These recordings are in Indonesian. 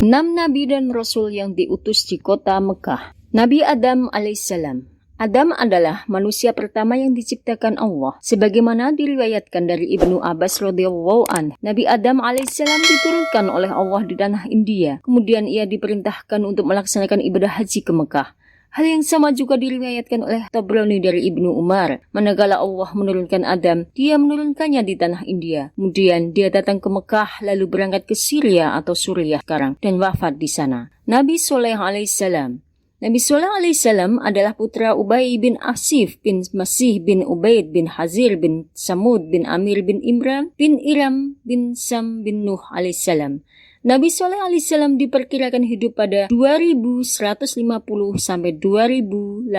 6 nabi dan rasul yang diutus di kota Mekah. Nabi Adam alaihissalam. Adam adalah manusia pertama yang diciptakan Allah. Sebagaimana diriwayatkan dari Ibnu Abbas radhiyallahu anhu, Nabi Adam alaihissalam diturunkan oleh Allah di tanah India. Kemudian ia diperintahkan untuk melaksanakan ibadah haji ke Mekah. Hal yang sama juga diriwayatkan oleh Tabrani dari Ibnu Umar. Manakala Allah menurunkan Adam, dia menurunkannya di tanah India. Kemudian dia datang ke Mekah lalu berangkat ke Syria atau Suriah sekarang dan wafat di sana. Nabi Soleh alaihissalam. Nabi Soleh alaihissalam adalah putra Ubay bin Asif bin Masih bin Ubaid bin Hazir bin Samud bin Amir bin Imran bin Iram bin Sam bin Nuh alaihissalam. Nabi Soleh alaihissalam diperkirakan hidup pada 2150 sampai 2080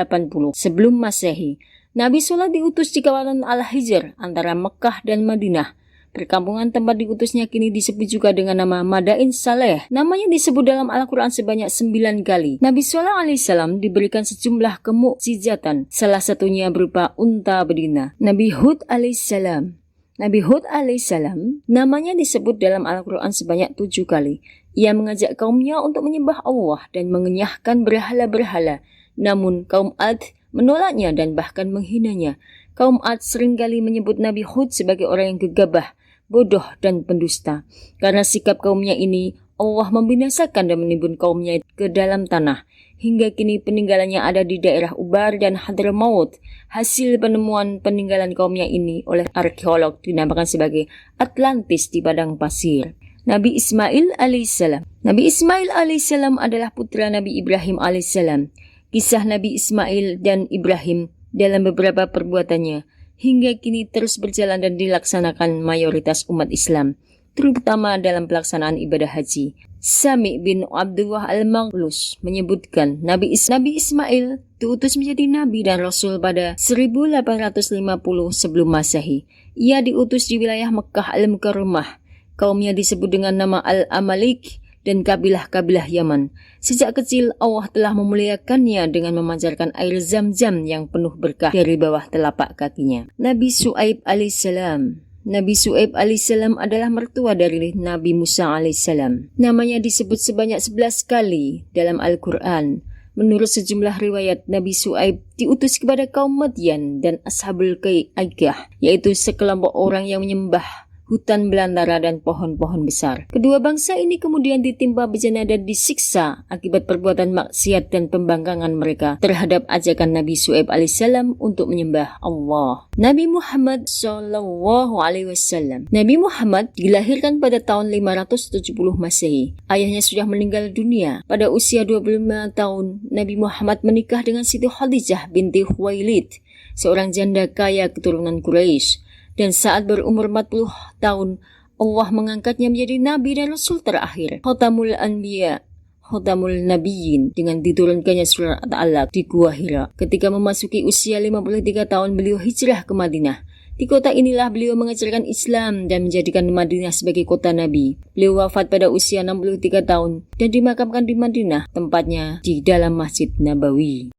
sebelum Masehi. Nabi Soleh diutus di kawasan Al-Hijr antara Mekah dan Madinah. Perkampungan tempat diutusnya kini disebut juga dengan nama Madain Saleh. Namanya disebut dalam Al-Quran sebanyak 9 kali. Nabi Soleh alaihissalam diberikan sejumlah kemukjizatan, salah satunya berupa unta betina. Nabi Hud alaihissalam. Nabi Hud alaihissalam namanya disebut dalam Al-Quran sebanyak 7 kali. Ia mengajak kaumnya untuk menyembah Allah dan mengenyahkan berhala-berhala. Namun kaum Ad menolaknya dan bahkan menghinanya. Kaum Ad seringkali menyebut Nabi Hud sebagai orang yang gegabah, bodoh dan pendusta. Karena sikap kaumnya ini, Allah membinasakan dan menimbun kaumnya ke dalam tanah. Hingga kini peninggalannya ada di daerah Ubar dan Hadramaut. Hasil penemuan peninggalan kaumnya ini oleh arkeolog dinamakan sebagai Atlantis di padang pasir. Nabi Ismail alaihissalam. Nabi Ismail alaihissalam adalah putra Nabi Ibrahim alaihissalam. Kisah Nabi Ismail dan Ibrahim dalam beberapa perbuatannya hingga kini terus berjalan dan dilaksanakan mayoritas umat Islam, terutama dalam pelaksanaan ibadah haji. Sami bin Abdullah al-Maghlus menyebutkan Nabi Ismail diutus menjadi nabi dan rasul pada 1850 sebelum Masehi. Ia diutus di wilayah Mekah al-Mukarramah. Kaumnya disebut dengan nama Al-Amalik dan kabilah-kabilah Yaman. Sejak kecil Allah telah memuliakannya dengan memancarkan air zam-zam yang penuh berkah dari bawah telapak kakinya. Nabi Su'aib alaihissalam. Nabi Su'aib alaihissalam adalah mertua dari Nabi Musa alaihissalam. Namanya disebut sebanyak 11 kali dalam Al-Quran. Menurut sejumlah riwayat, Nabi Su'aib diutus kepada kaum Madian dan Ashabul Aikah, yaitu sekelompok orang yang menyembah hutan belantara dan pohon-pohon besar. Kedua bangsa ini kemudian ditimpa bencana dan disiksa akibat perbuatan maksiat dan pembangkangan mereka terhadap ajakan Nabi Su'aib alaihissalam untuk menyembah Allah. Nabi Muhammad sallallahu alaihi wasallam. Nabi Muhammad dilahirkan pada tahun 570 Masehi. Ayahnya sudah meninggal dunia. Pada usia 25 tahun, Nabi Muhammad menikah dengan Siti Khadijah binti Khuwailid, seorang janda kaya keturunan Quraisy. Dan saat berumur 40 tahun, Allah mengangkatnya menjadi nabi dan rasul terakhir, Khatamul Anbiya, Khatamul Nabiyyin, dengan diturunkannya surat Al-Alaq di Gua Hira. Ketika memasuki usia 53 tahun, beliau hijrah ke Madinah. Di kota inilah beliau mengajarkan Islam dan menjadikan Madinah sebagai kota Nabi. Beliau wafat pada usia 63 tahun dan dimakamkan di Madinah, tempatnya di dalam Masjid Nabawi.